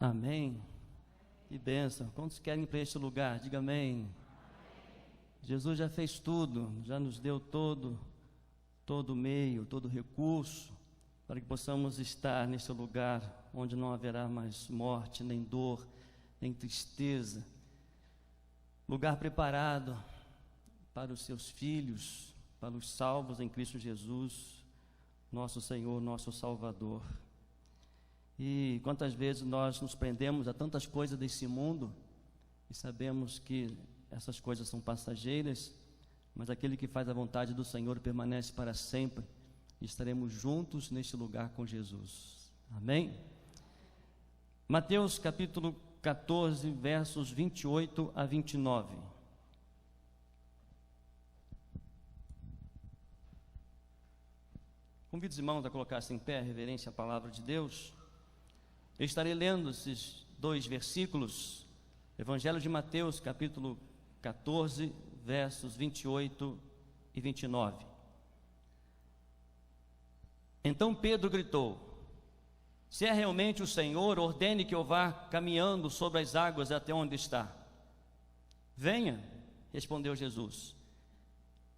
Amém. Que bênção. Quantos querem ir para este lugar? Diga amém. Jesus já fez tudo, já nos deu todo o meio, todo o recurso, para que possamos estar nesse lugar onde não haverá mais morte, nem dor, nem tristeza. Lugar preparado para os seus filhos, para os salvos em Cristo Jesus, nosso Senhor, nosso Salvador. E quantas vezes nós nos prendemos a tantas coisas desse mundo e sabemos que essas coisas são passageiras, mas aquele que faz a vontade do Senhor permanece para sempre, e estaremos juntos neste lugar com Jesus. Amém? Mateus capítulo 14, versos 28 a 29. Convido os irmãos a colocar-se em pé, reverência à palavra de Deus. Eu estarei lendo esses dois versículos, Evangelho de Mateus, capítulo 14, versos 28 e 29. Então Pedro gritou: se é realmente o Senhor, ordene que eu vá caminhando sobre as águas até onde está. Venha, respondeu Jesus.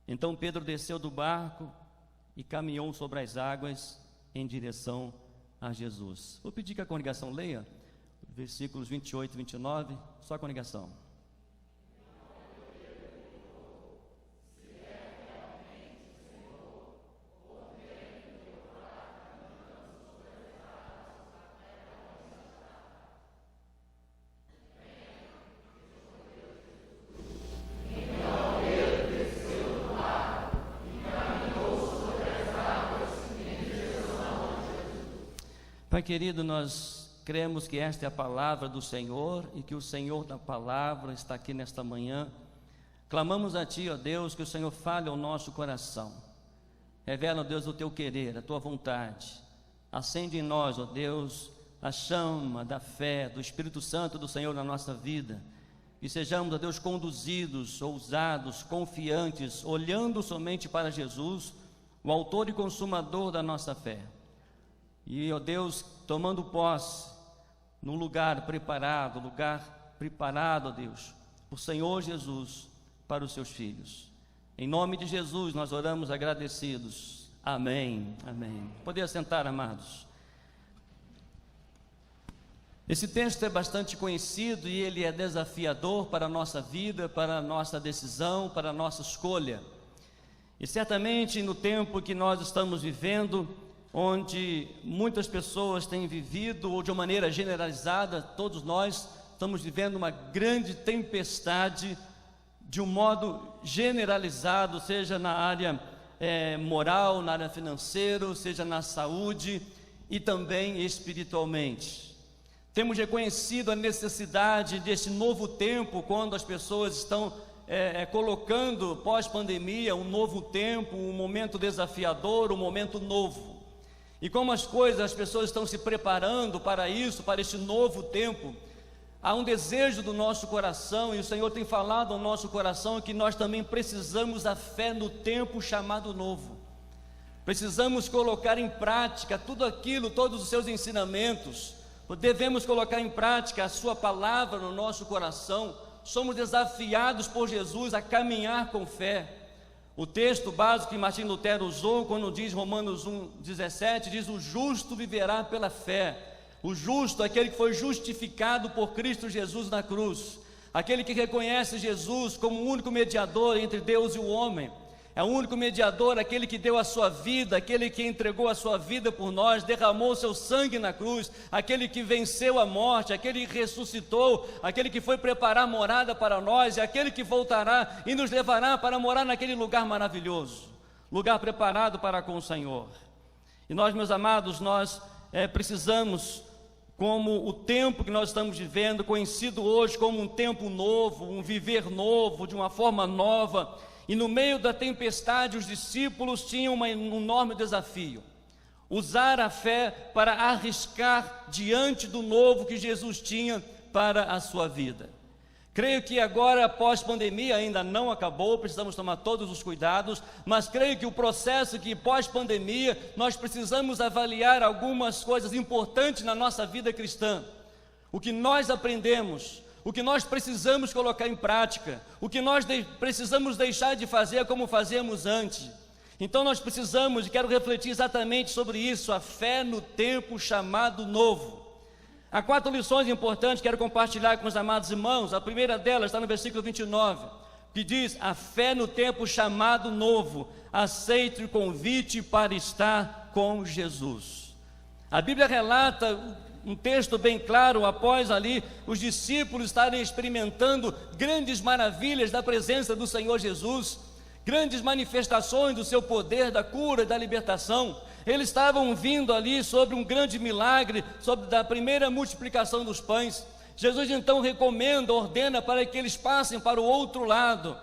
Então Pedro desceu do barco e caminhou sobre as águas em direção a Jesus. Vou pedir que a congregação leia versículos 28 e 29, só a congregação. Pai querido, nós cremos que esta é a palavra do Senhor e que o Senhor da palavra está aqui nesta manhã. Clamamos a Ti, ó Deus, que o Senhor fale ao nosso coração. Revela, ó Deus, o Teu querer, a Tua vontade. Acende em nós, ó Deus, a chama da fé, do Espírito Santo do Senhor na nossa vida. E sejamos, ó Deus, conduzidos, ousados, confiantes, olhando somente para Jesus, o autor e consumador da nossa fé. E, ó Deus, tomando posse num lugar preparado, ó Deus, por Senhor Jesus, para os seus filhos. Em nome de Jesus nós oramos agradecidos. Amém, amém. Poder sentar, amados. Esse texto é bastante conhecido e ele é desafiador para a nossa vida, para a nossa decisão, para a nossa escolha. E certamente no tempo que nós estamos vivendo, onde muitas pessoas têm vivido, ou de uma maneira generalizada, todos nós estamos vivendo uma grande tempestade, de um modo generalizado, seja na área moral, na área financeira, seja na saúde e também espiritualmente. Temos reconhecido a necessidade desse novo tempo, quando as pessoas estão colocando, pós-pandemia, um novo tempo, um momento desafiador, um momento novo. E como as pessoas estão se preparando para isso, para este novo tempo, há um desejo do nosso coração, e o Senhor tem falado ao nosso coração que nós também precisamos da fé no tempo chamado novo. Precisamos colocar em prática tudo aquilo, todos os seus ensinamentos. Devemos colocar em prática a sua palavra no nosso coração. Somos desafiados por Jesus a caminhar com fé. O texto básico que Martim Lutero usou, quando diz Romanos 1,17, diz: o justo viverá pela fé. O justo, aquele que foi justificado por Cristo Jesus na cruz, aquele que reconhece Jesus como o único mediador entre Deus e o homem. É o único mediador, aquele que deu a sua vida, aquele que entregou a sua vida por nós, derramou o seu sangue na cruz, aquele que venceu a morte, aquele que ressuscitou, aquele que foi preparar morada para nós, e aquele que voltará e nos levará para morar naquele lugar maravilhoso, lugar preparado para com o Senhor. E nós, meus amados, nós precisamos, como o tempo que nós estamos vivendo, conhecido hoje como um tempo novo, um viver novo, de uma forma nova. E no meio da tempestade, os discípulos tinham um enorme desafio: usar a fé para arriscar diante do novo que Jesus tinha para a sua vida. Creio que agora, pós-pandemia, ainda não acabou, precisamos tomar todos os cuidados, mas creio que o processo que pós-pandemia, nós precisamos avaliar algumas coisas importantes na nossa vida cristã. o que nós aprendemos, o que nós precisamos colocar em prática, o que nós precisamos deixar de fazer como fazíamos antes. Então nós precisamos, e quero refletir exatamente sobre isso, a fé no tempo chamado novo. Há 4 lições importantes que quero compartilhar com os amados irmãos. A primeira delas está no versículo 29, que diz: a fé no tempo chamado novo, aceite o convite para estar com Jesus. A Bíblia relata um texto bem claro, após ali os discípulos estarem experimentando grandes maravilhas da presença do Senhor Jesus, grandes manifestações do seu poder, da cura, da libertação. Eles estavam vindo ali sobre um grande milagre, sobre da primeira multiplicação dos pães. Jesus então recomenda, ordena para que eles passem para o outro lado.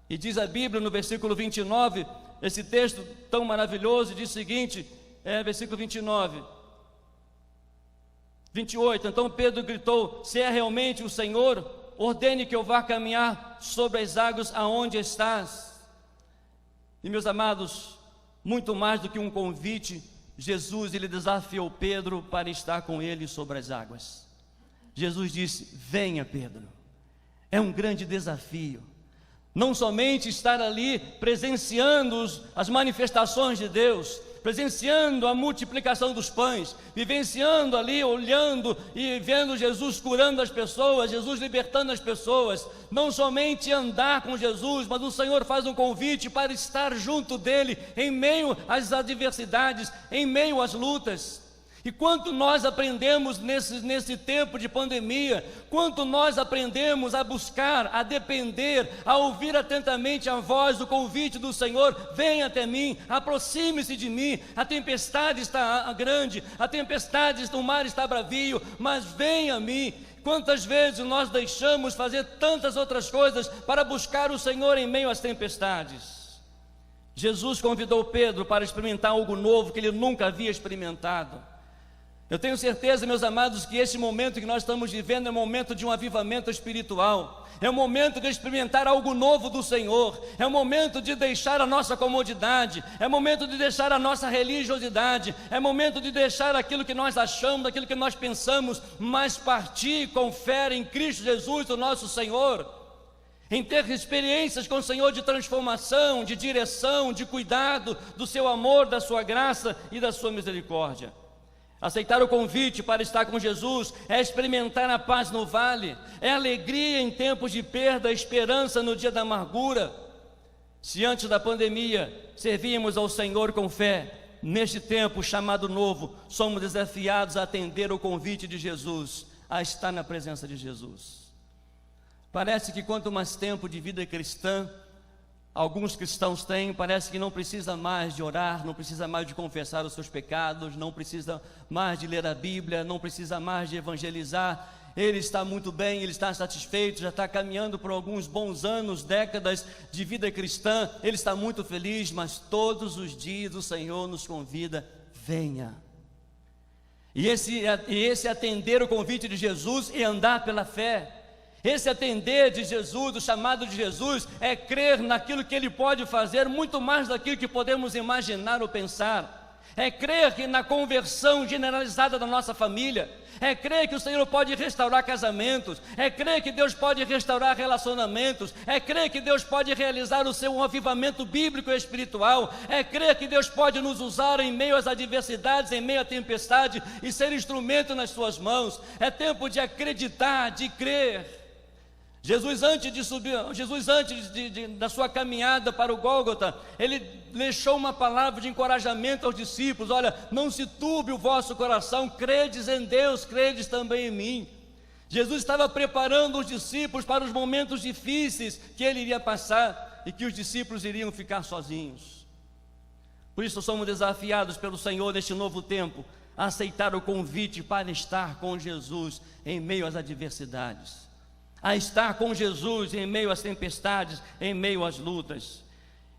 E diz a Bíblia no versículo 29, esse texto tão maravilhoso, diz o seguinte, versículo 28, então Pedro gritou: se é realmente o Senhor, ordene que eu vá caminhar sobre as águas aonde estás. E meus amados, muito mais do que um convite, Jesus ele desafiou Pedro para estar com ele sobre as águas. Jesus disse: venha, Pedro. É um grande desafio, não somente estar ali presenciando as manifestações de Deus, presenciando a multiplicação dos pães, vivenciando ali, olhando e vendo Jesus curando as pessoas, Jesus libertando as pessoas, não somente andar com Jesus, mas o Senhor faz um convite para estar junto dele, em meio às adversidades, em meio às lutas. E quanto nós aprendemos nesse tempo de pandemia, quanto nós aprendemos a buscar, a depender, a ouvir atentamente a voz do convite do Senhor: venha até mim, aproxime-se de mim, a tempestade está grande, a tempestade, o mar está bravio, mas venha a mim. Quantas vezes nós deixamos fazer tantas outras coisas para buscar o Senhor em meio às tempestades? Jesus convidou Pedro para experimentar algo novo que ele nunca havia experimentado. Eu tenho certeza, meus amados, que esse momento que nós estamos vivendo é um momento de um avivamento espiritual, é um momento de experimentar algo novo do Senhor, é um momento de deixar a nossa comodidade, é um momento de deixar a nossa religiosidade, é um momento de deixar aquilo que nós achamos, aquilo que nós pensamos, mas partir com fé em Cristo Jesus, o nosso Senhor, em ter experiências com o Senhor de transformação, de direção, de cuidado, do seu amor, da sua graça e da sua misericórdia. Aceitar o convite para estar com Jesus é experimentar a paz no vale, é alegria em tempos de perda, esperança no dia da amargura. Se antes da pandemia servíamos ao Senhor com fé, neste tempo chamado novo, somos desafiados a atender o convite de Jesus, a estar na presença de Jesus. Parece que quanto mais tempo de vida cristã alguns cristãos têm, parece que não precisa mais de orar, não precisa mais de confessar os seus pecados, não precisa mais de ler a Bíblia, não precisa mais de evangelizar. Ele está muito bem, ele está satisfeito, já está caminhando por alguns bons anos, décadas de vida cristã, ele está muito feliz, mas todos os dias o Senhor nos convida: venha. E esse atender o convite de Jesus e andar pela fé. Esse atender de Jesus, o chamado de Jesus, é crer naquilo que Ele pode fazer, muito mais daquilo que podemos imaginar ou pensar. É crer que na conversão generalizada da nossa família, é crer que o Senhor pode restaurar casamentos, é crer que Deus pode restaurar relacionamentos, é crer que Deus pode realizar o seu avivamento bíblico e espiritual, é crer que Deus pode nos usar em meio às adversidades, em meio à tempestade e ser instrumento nas suas mãos. É tempo de acreditar, de crer. Jesus antes da sua caminhada para o Gólgota, ele deixou uma palavra de encorajamento aos discípulos: olha, não se turbe o vosso coração, credes em Deus, credes também em mim. Jesus estava preparando os discípulos para os momentos difíceis que ele iria passar e que os discípulos iriam ficar sozinhos. Por isso somos desafiados pelo Senhor neste novo tempo a aceitar o convite para estar com Jesus em meio às adversidades, a estar com Jesus em meio às tempestades, em meio às lutas.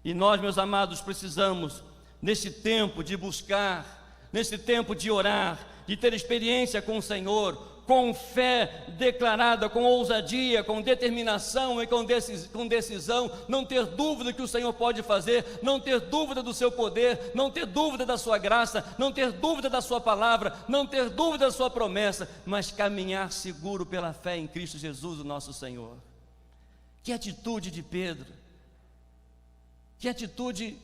E nós, meus amados, precisamos, nesse tempo de buscar, nesse tempo de orar, de ter experiência com o Senhor, com fé declarada, com ousadia, com determinação e com decisão, não ter dúvida que o Senhor pode fazer, não ter dúvida do seu poder, não ter dúvida da sua graça, não ter dúvida da sua palavra, não ter dúvida da sua promessa, mas caminhar seguro pela fé em Cristo Jesus, o nosso Senhor. Que atitude de Pedro, que atitude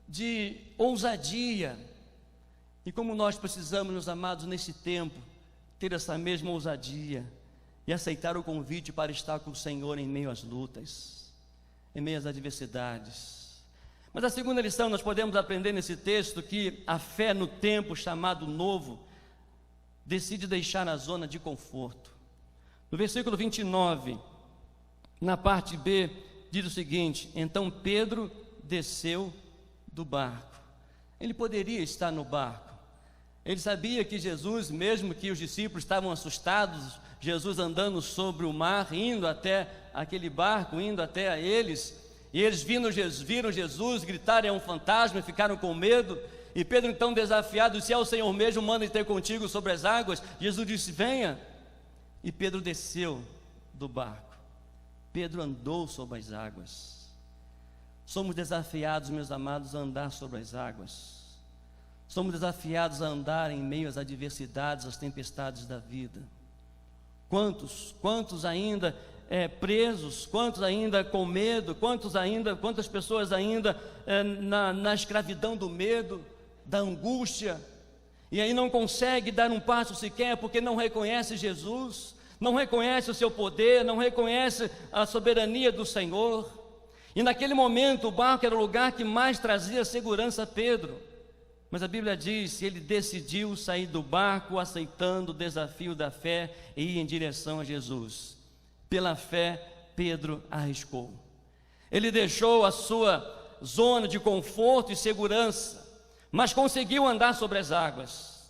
de ousadia. E como nós precisamos, meus amados, nesse tempo, ter essa mesma ousadia e aceitar o convite para estar com o Senhor em meio às lutas, em meio às adversidades. Mas a segunda lição, nós podemos aprender nesse texto que a fé no tempo chamado novo decide deixar a zona de conforto. No versículo 29, na parte B, diz o seguinte: então Pedro desceu do barco. Ele poderia estar no barco. Ele sabia que Jesus, mesmo que os discípulos estavam assustados, Jesus andando sobre o mar, indo até aquele barco, indo até a eles, e eles viram Jesus, gritaram: é um fantasma, e ficaram com medo. E Pedro então desafiado, se é o Senhor mesmo, manda ter contigo sobre as águas. Jesus disse: venha. E Pedro desceu do barco. Pedro andou sobre as águas. Somos desafiados, meus amados, a andar sobre as águas. Somos desafiados a andar em meio às adversidades, às tempestades da vida. Quantos ainda presos, quantos ainda com medo, quantas pessoas ainda na escravidão do medo, da angústia, e aí não consegue dar um passo sequer porque não reconhece Jesus, não reconhece o seu poder, não reconhece a soberania do Senhor. E naquele momento o barco era o lugar que mais trazia segurança a Pedro. Mas a Bíblia diz que ele decidiu sair do barco, aceitando o desafio da fé e ir em direção a Jesus. Pela fé, Pedro arriscou. Ele deixou a sua zona de conforto e segurança, mas conseguiu andar sobre as águas.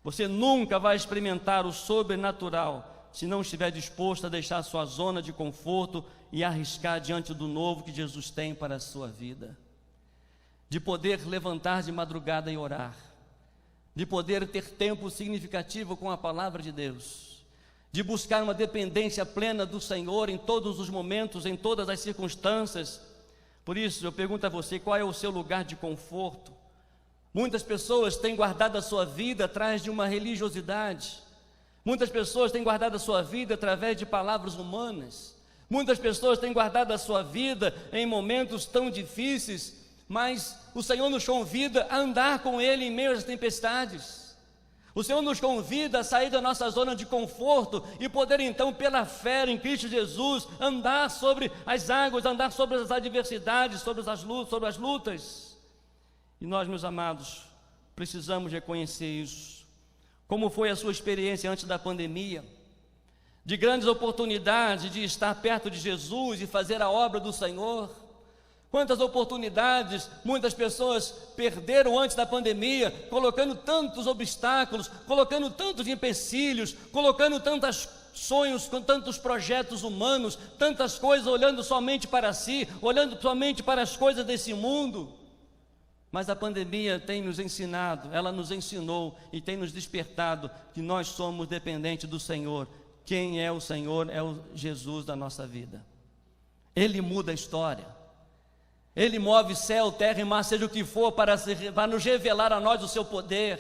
Você nunca vai experimentar o sobrenatural se não estiver disposto a deixar a sua zona de conforto e arriscar diante do novo que Jesus tem para a sua vida. De poder levantar de madrugada e orar, de poder ter tempo significativo com a palavra de Deus, de buscar uma dependência plena do Senhor em todos os momentos, em todas as circunstâncias. Por isso eu pergunto a você, qual é o seu lugar de conforto? Muitas pessoas têm guardado a sua vida atrás de uma religiosidade, muitas pessoas têm guardado a sua vida através de palavras humanas, muitas pessoas têm guardado a sua vida em momentos tão difíceis, mas o Senhor nos convida a andar com Ele em meio às tempestades. O Senhor nos convida a sair da nossa zona de conforto e poder então, pela fé em Cristo Jesus, andar sobre as águas, andar sobre as adversidades, sobre as lutas. E nós, meus amados, precisamos reconhecer isso. Como foi a sua experiência antes da pandemia? De grandes oportunidades de estar perto de Jesus e fazer a obra do Senhor. Quantas oportunidades muitas pessoas perderam antes da pandemia, colocando tantos obstáculos, colocando tantos empecilhos, colocando tantos sonhos, com tantos projetos humanos, tantas coisas, olhando somente para si, olhando somente para as coisas desse mundo. Mas a pandemia tem nos ensinado, ela nos ensinou e tem nos despertado que nós somos dependentes do Senhor. Quem é o Senhor? É o Jesus da nossa vida. Ele muda a história. Ele move céu, terra e mar, seja o que for, para nos revelar a nós o seu poder.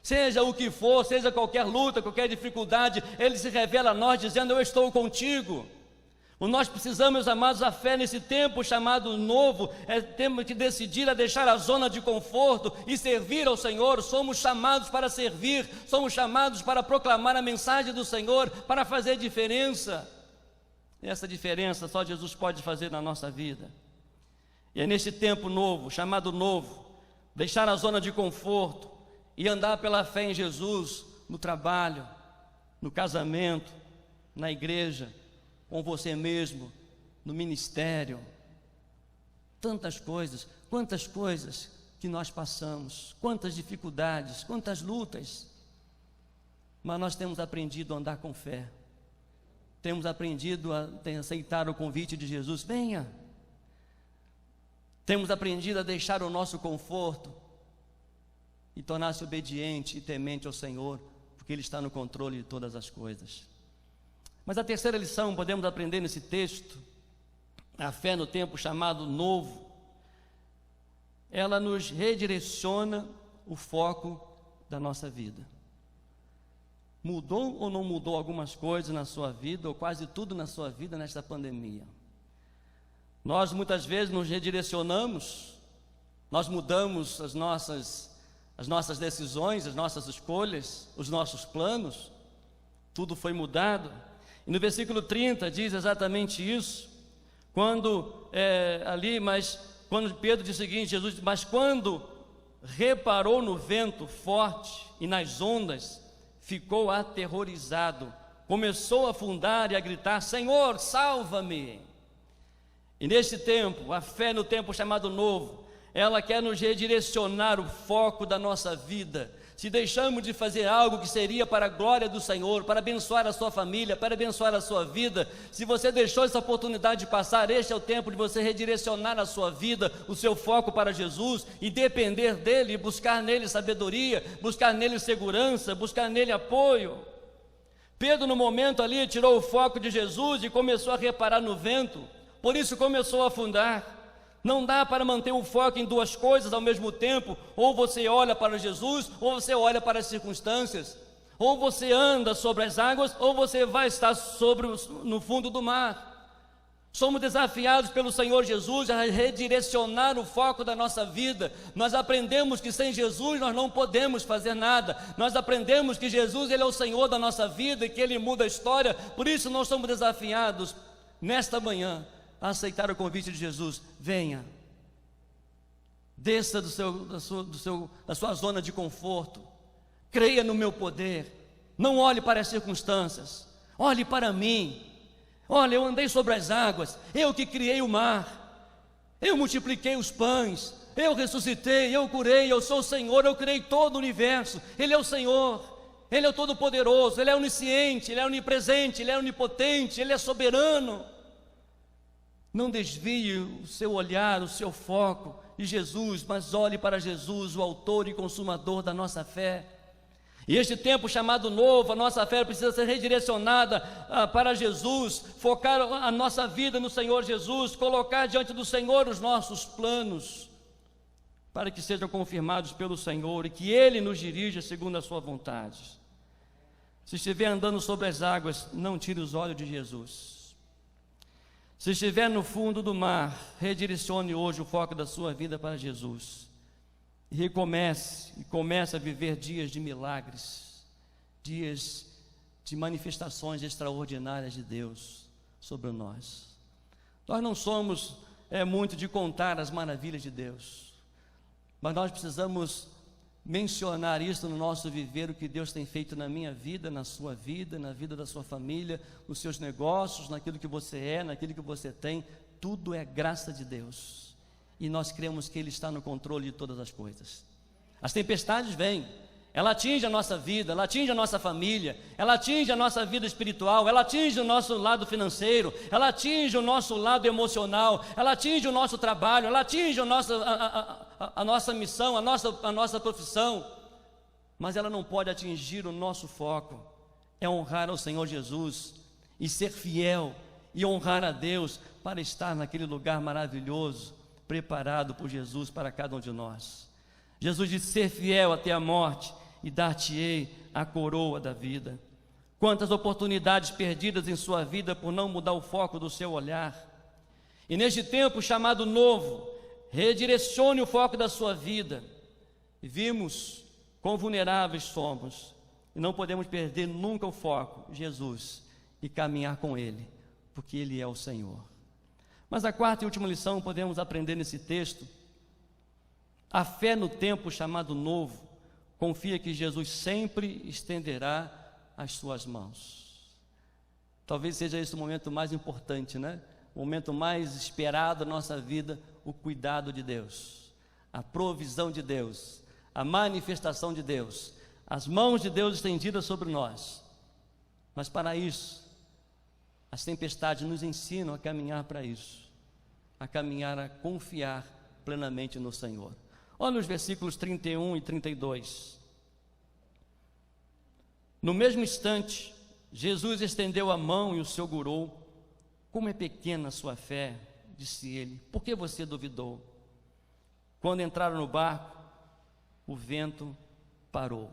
Seja o que for, seja qualquer luta, qualquer dificuldade, Ele se revela a nós dizendo: eu estou contigo. Nós precisamos, meus amados, a fé nesse tempo chamado novo. Temos que decidir a deixar a zona de conforto e servir ao Senhor. Somos chamados para servir, somos chamados para proclamar a mensagem do Senhor, para fazer diferença. E essa diferença só Jesus pode fazer na nossa vida. E é nesse tempo novo, chamado novo, deixar a zona de conforto e andar pela fé em Jesus, no trabalho, no casamento, na igreja, com você mesmo, no ministério. Tantas coisas, quantas coisas que nós passamos, quantas dificuldades, quantas lutas. Mas nós temos aprendido a andar com fé, temos aprendido a aceitar o convite de Jesus: venha. Temos aprendido a deixar o nosso conforto e tornar-se obediente e temente ao Senhor, porque porque Ele está no controle de todas as coisas. Mas a terceira lição podemos aprender nesse texto, a fé no tempo chamado novo, ela nos redireciona o foco da nossa vida. Mudou ou não mudou algumas coisas na sua vida, ou quase tudo na sua vida nesta pandemia? Nós muitas vezes nos redirecionamos, nós mudamos as nossas decisões, as nossas escolhas, os nossos planos, tudo foi mudado. E no versículo 30 diz exatamente isso, quando Pedro diz o seguinte, Jesus diz, mas quando reparou no vento forte e nas ondas, ficou aterrorizado, começou a afundar e a gritar, Senhor, salva-me. E neste tempo, a fé no tempo chamado novo, ela quer nos redirecionar o foco da nossa vida. Se deixamos de fazer algo que seria para a glória do Senhor, para abençoar a sua família, para abençoar a sua vida, se você deixou essa oportunidade de passar, este é o tempo de você redirecionar a sua vida, o seu foco para Jesus, e depender dEle, buscar nele sabedoria, buscar nele segurança, buscar nele apoio. Pedro no momento ali tirou o foco de Jesus e começou a reparar no vento, por isso começou a afundar. Não dá para manter o foco em duas coisas ao mesmo tempo, ou você olha para Jesus, ou você olha para as circunstâncias, ou você anda sobre as águas, ou você vai estar no fundo do mar. Somos desafiados pelo Senhor Jesus a redirecionar o foco da nossa vida. Nós aprendemos que sem Jesus nós não podemos fazer nada, nós aprendemos que Jesus Ele é o Senhor da nossa vida e que Ele muda a história, por isso nós somos desafiados nesta manhã a aceitar o convite de Jesus. Venha, desça da sua zona de conforto, creia no meu poder, não olhe para as circunstâncias, olhe para mim. Olha, eu andei sobre as águas, eu que criei o mar, eu multipliquei os pães, eu ressuscitei, eu curei, eu sou o Senhor, eu criei todo o universo, Ele é o Senhor, Ele é o Todo-Poderoso, Ele é onisciente, Ele é onipresente, Ele é onipotente, Ele é soberano. Não desvie o seu olhar, o seu foco de Jesus, mas olhe para Jesus, o autor e consumador da nossa fé. E este tempo chamado novo, a nossa fé precisa ser redirecionada para Jesus, focar a nossa vida no Senhor Jesus, colocar diante do Senhor os nossos planos, para que sejam confirmados pelo Senhor e que Ele nos dirija segundo a sua vontade. Se estiver andando sobre as águas, não tire os olhos de Jesus. Se estiver no fundo do mar, redirecione hoje o foco da sua vida para Jesus. E comece a viver dias de milagres, dias de manifestações extraordinárias de Deus sobre nós. Nós não somos muito de contar as maravilhas de Deus, mas nós precisamos mencionar isso no nosso viver, o que Deus tem feito na minha vida, na sua vida, na vida da sua família, nos seus negócios, naquilo que você é, naquilo que você tem. Tudo é graça de Deus, e nós cremos que Ele está no controle de todas as coisas. As tempestades vêm, ela atinge a nossa vida, ela atinge a nossa família, ela atinge a nossa vida espiritual, ela atinge o nosso lado financeiro, ela atinge o nosso lado emocional, ela atinge o nosso trabalho, ela atinge a nossa missão, a nossa profissão, mas ela não pode atingir o nosso foco, é honrar ao Senhor Jesus, e ser fiel, e honrar a Deus, para estar naquele lugar maravilhoso, preparado por Jesus para cada um de nós. Jesus disse, ser fiel até a morte, e dar-te-ei a coroa da vida. Quantas oportunidades perdidas em sua vida por não mudar o foco do seu olhar. E neste tempo chamado novo, redirecione o foco da sua vida. Vimos quão vulneráveis somos, e não podemos perder nunca o foco, Jesus, e caminhar com Ele, porque Ele é o Senhor. Mas a quarta e última lição podemos aprender nesse texto: a fé no tempo chamado novo confia que Jesus sempre estenderá as suas mãos. Talvez seja esse o momento mais importante, né? O momento mais esperado da nossa vida, o cuidado de Deus, a provisão de Deus, a manifestação de Deus, as mãos de Deus estendidas sobre nós. Mas para isso, as tempestades nos ensinam a caminhar para isso, a caminhar, a confiar plenamente no Senhor. Olha os versículos 31 e 32. No mesmo instante, Jesus estendeu a mão e o segurou. Como é pequena a sua fé, disse ele, por que você duvidou? Quando entraram no barco, o vento parou.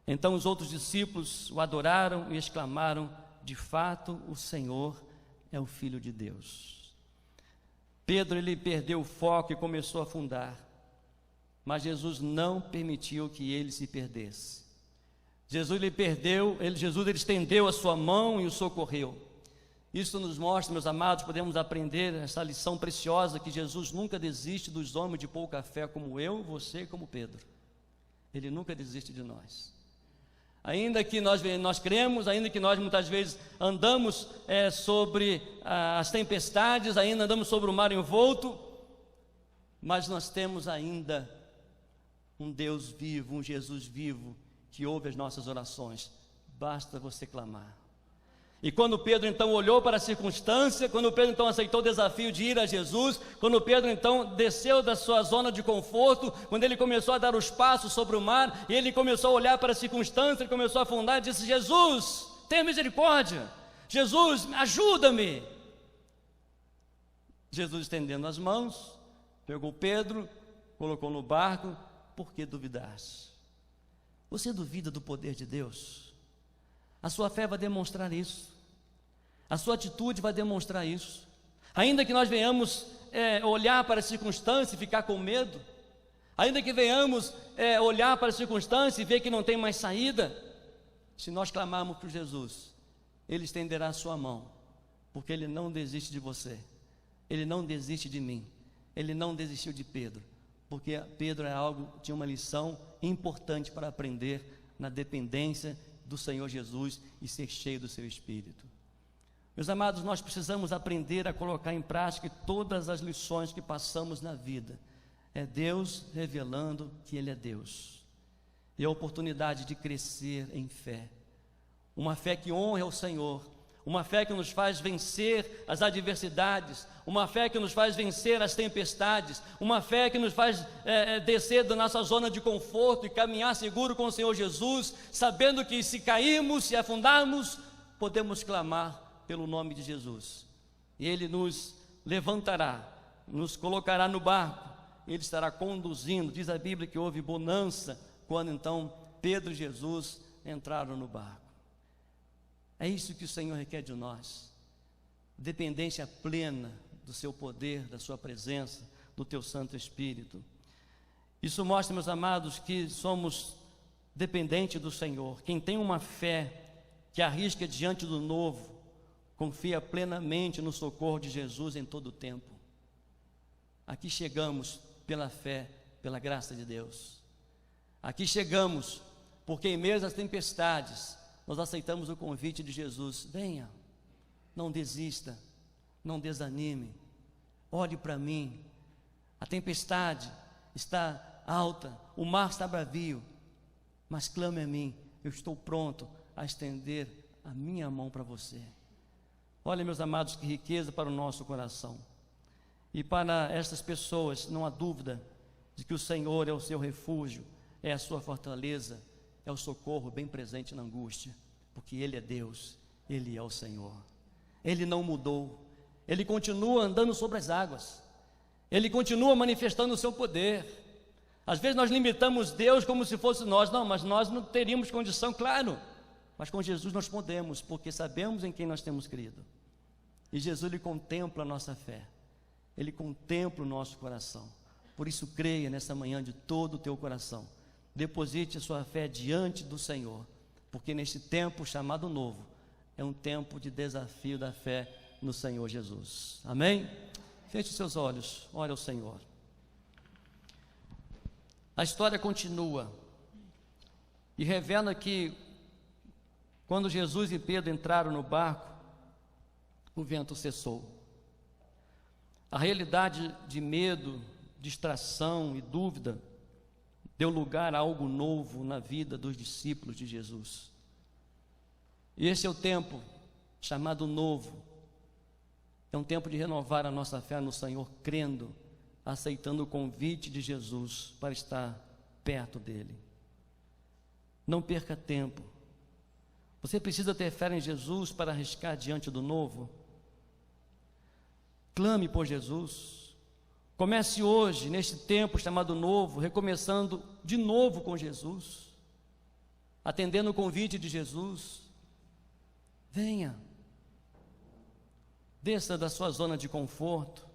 Então os outros discípulos o adoraram e exclamaram: de fato, o Senhor é o Filho de Deus. Pedro, ele perdeu o foco e começou a afundar, mas Jesus não permitiu que ele se perdesse. Jesus ele estendeu a sua mão e o socorreu. Isso nos mostra, meus amados, podemos aprender essa lição preciosa, que Jesus nunca desiste dos homens de pouca fé como eu, você, como Pedro. Ele nunca desiste de nós. Ainda que nós cremos, ainda que nós muitas vezes andamos sobre as tempestades, ainda andamos sobre o mar envolto, mas nós temos ainda um Deus vivo, um Jesus vivo, que ouve as nossas orações. Basta você clamar. E quando Pedro então olhou para a circunstância, quando Pedro então aceitou o desafio de ir a Jesus, quando Pedro então desceu da sua zona de conforto, quando ele começou a dar os passos sobre o mar, e ele começou a olhar para a circunstância, ele começou a afundar e disse: Jesus, tenha misericórdia, Jesus, ajuda-me. Jesus, estendendo as mãos, pegou Pedro, colocou no barco. Por que duvidaste? Você duvida do poder de Deus? A sua fé vai demonstrar isso. A sua atitude vai demonstrar isso. Ainda que nós venhamos olhar para a circunstância e ficar com medo, ainda que venhamos olhar para a circunstância e ver que não tem mais saída, se nós clamarmos por Jesus, Ele estenderá a sua mão, porque Ele não desiste de você, Ele não desiste de mim, Ele não desistiu de Pedro, porque Pedro tinha uma lição importante para aprender na dependência do Senhor Jesus e ser cheio do seu Espírito. Meus amados, nós precisamos aprender a colocar em prática todas as lições que passamos na vida. É Deus revelando que Ele é Deus, e a oportunidade de crescer em fé, uma fé que honra ao Senhor, uma fé que nos faz vencer as adversidades, uma fé que nos faz vencer as tempestades, uma fé que nos faz descer da nossa zona de conforto e caminhar seguro com o Senhor Jesus, sabendo que se cairmos, se afundarmos, podemos clamar pelo nome de Jesus, e Ele nos levantará, nos colocará no barco, Ele estará conduzindo. Diz a Bíblia que houve bonança quando então Pedro e Jesus entraram no barco. É isso que o Senhor requer de nós, dependência plena do seu poder, da sua presença, do teu Santo Espírito. Isso mostra, meus amados, que somos dependentes do Senhor. Quem tem uma fé que arrisca diante do novo, confia plenamente no socorro de Jesus em todo o tempo. Aqui chegamos pela fé, pela graça de Deus. Aqui chegamos porque em meio às tempestades nós aceitamos o convite de Jesus: venha, não desista, não desanime, olhe para mim. A tempestade está alta, o mar está bravio, mas clame a mim, eu estou pronto a estender a minha mão para você. Olha, meus amados, que riqueza para o nosso coração. E para estas pessoas, não há dúvida de que o Senhor é o seu refúgio, é a sua fortaleza, é o socorro bem presente na angústia, porque Ele é Deus, Ele é o Senhor. Ele não mudou, Ele continua andando sobre as águas, Ele continua manifestando o seu poder. Às vezes nós limitamos Deus como se fosse nós, não, mas nós não teríamos condição, claro, mas com Jesus nós podemos, porque sabemos em quem nós temos crido. E Jesus, Ele contempla a nossa fé, Ele contempla o nosso coração. Por isso creia nessa manhã de todo o teu coração, deposite a sua fé diante do Senhor, porque neste tempo chamado novo, é um tempo de desafio da fé no Senhor Jesus. Amém? Feche os seus olhos, ore ao Senhor. A história continua e revela que quando Jesus e Pedro entraram no barco, o vento cessou. A realidade de medo, distração e dúvida deu lugar a algo novo na vida dos discípulos de Jesus. E esse é o tempo chamado novo. É um tempo de renovar a nossa fé no Senhor, crendo, aceitando o convite de Jesus para estar perto dele. Não perca tempo, Você precisa ter fé em Jesus para arriscar diante do novo. Clame por Jesus. Comece hoje, neste tempo chamado novo, recomeçando de novo com Jesus, atendendo o convite de Jesus. Venha, desça da sua zona de conforto.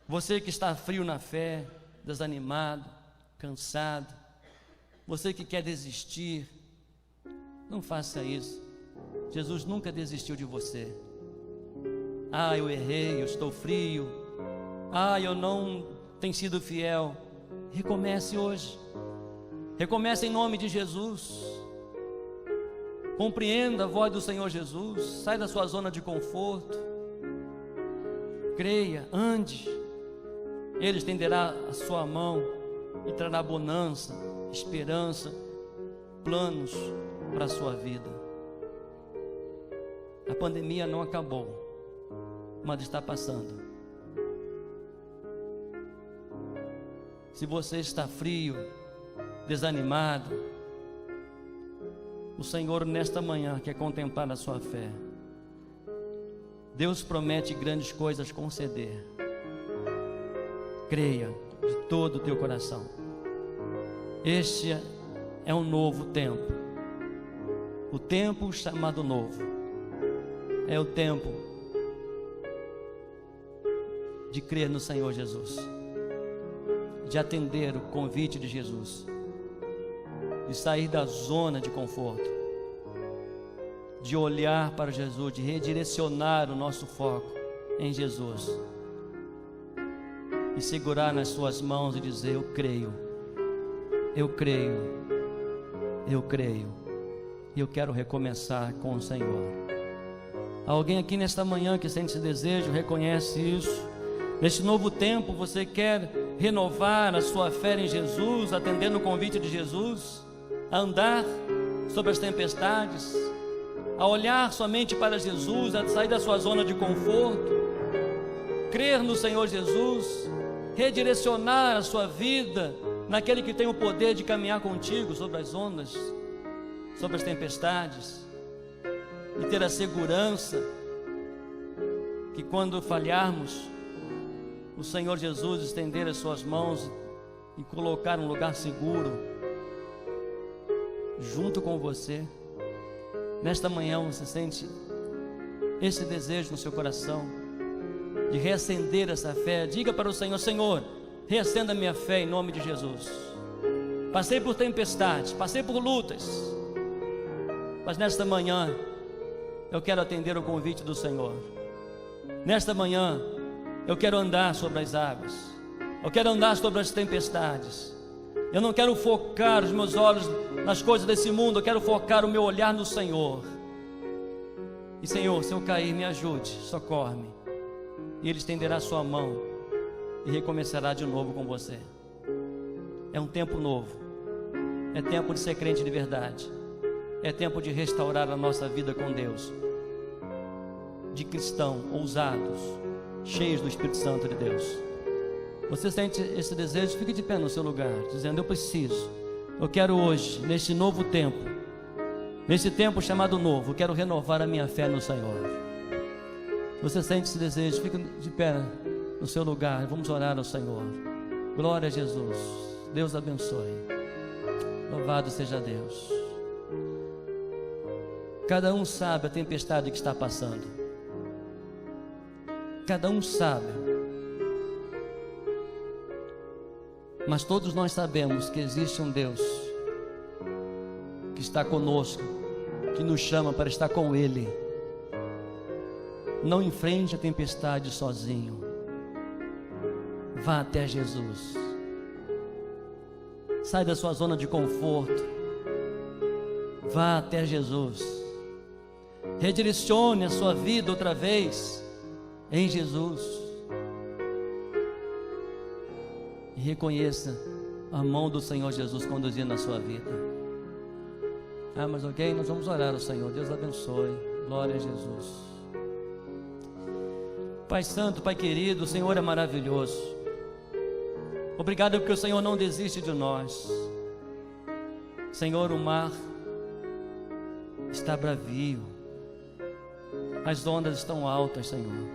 Você que está frio na fé, desanimado, cansado, você que quer desistir, não faça isso. Jesus nunca desistiu de você. Ah, eu errei, eu estou frio. Ah, eu não tenho sido fiel. Recomece hoje. Recomece em nome de Jesus. Compreenda a voz do Senhor Jesus. Sai da sua zona de conforto. Creia, ande. Ele estenderá a sua mão e trará bonança, esperança, planos para a sua vida. A pandemia não acabou, mas está passando. Se você está frio, desanimado, o Senhor nesta manhã quer contemplar a sua fé. Deus promete grandes coisas conceder. Creia de todo o teu coração. Este é um novo tempo. O tempo chamado novo é o tempo de crer no Senhor Jesus, de atender o convite de Jesus, de sair da zona de conforto, de olhar para Jesus, de redirecionar o nosso foco em Jesus e segurar nas suas mãos e dizer: eu creio, eu creio, eu creio, e eu quero recomeçar com o Senhor. Alguém aqui nesta manhã que sente esse desejo, reconhece isso? Neste novo tempo você quer renovar a sua fé em Jesus, atendendo o convite de Jesus, a andar sobre as tempestades, a olhar somente para Jesus, a sair da sua zona de conforto, crer no Senhor Jesus, redirecionar a sua vida naquele que tem o poder de caminhar contigo sobre as ondas, sobre as tempestades, e ter a segurança que quando falharmos, o Senhor Jesus estender as suas mãos e colocar um lugar seguro junto com você. Nesta manhã você sente esse desejo no seu coração de reacender essa fé? Diga para o Senhor: Senhor, reacenda a minha fé em nome de Jesus. Passei por tempestades, passei por lutas, mas nesta manhã eu quero atender o convite do Senhor. Nesta manhã eu quero andar sobre as águas, eu quero andar sobre as tempestades. Eu não quero focar os meus olhos nas coisas desse mundo, eu quero focar o meu olhar no Senhor. E Senhor, se eu cair, me ajude, socorre-me. E Ele estenderá a sua mão e recomeçará de novo com você. É um tempo novo, é tempo de ser crente de verdade, é tempo de restaurar a nossa vida com Deus, de cristão, ousados, cheios do Espírito Santo de Deus. Você sente esse desejo? Fique de pé no seu lugar, dizendo: eu preciso, eu quero hoje, neste novo tempo, nesse tempo chamado novo, eu quero renovar a minha fé no Senhor. Você sente esse desejo? Fique de pé no seu lugar, vamos orar ao Senhor. Glória a Jesus, Deus abençoe, louvado seja Deus. Cada um sabe a tempestade que está passando, cada um sabe, mas todos nós sabemos que existe um Deus que está conosco, que nos chama para estar com Ele. Não enfrente a tempestade sozinho, vá até Jesus, sai da sua zona de conforto, vá até Jesus, redirecione a sua vida outra vez em Jesus, e reconheça a mão do Senhor Jesus conduzindo a sua vida. Mas ok, nós vamos orar ao Senhor. Deus abençoe, glória a Jesus. Pai Santo, Pai querido, o Senhor é maravilhoso. Obrigado porque o Senhor não desiste de nós. Senhor, o mar está bravio, as ondas estão altas, Senhor.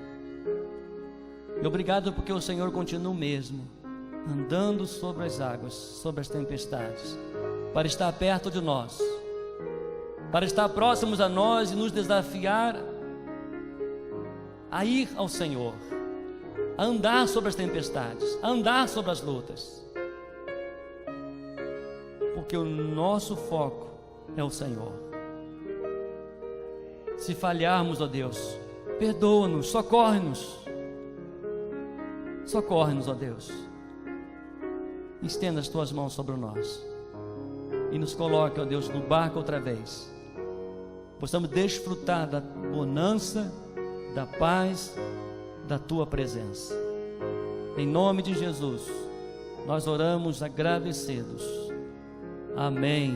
E obrigado porque o Senhor continua o mesmo, andando sobre as águas, sobre as tempestades, para estar perto de nós, para estar próximos a nós e nos desafiar a ir ao Senhor, a andar sobre as tempestades, a andar sobre as lutas, porque o nosso foco é o Senhor. Se falharmos, ó Deus, perdoa-nos, socorre-nos, ó Deus. Estenda as tuas mãos sobre nós e nos coloque, ó Deus, no barco outra vez. Possamos desfrutar da bonança, da paz, da tua presença. Em nome de Jesus, nós oramos agradecidos. Amém.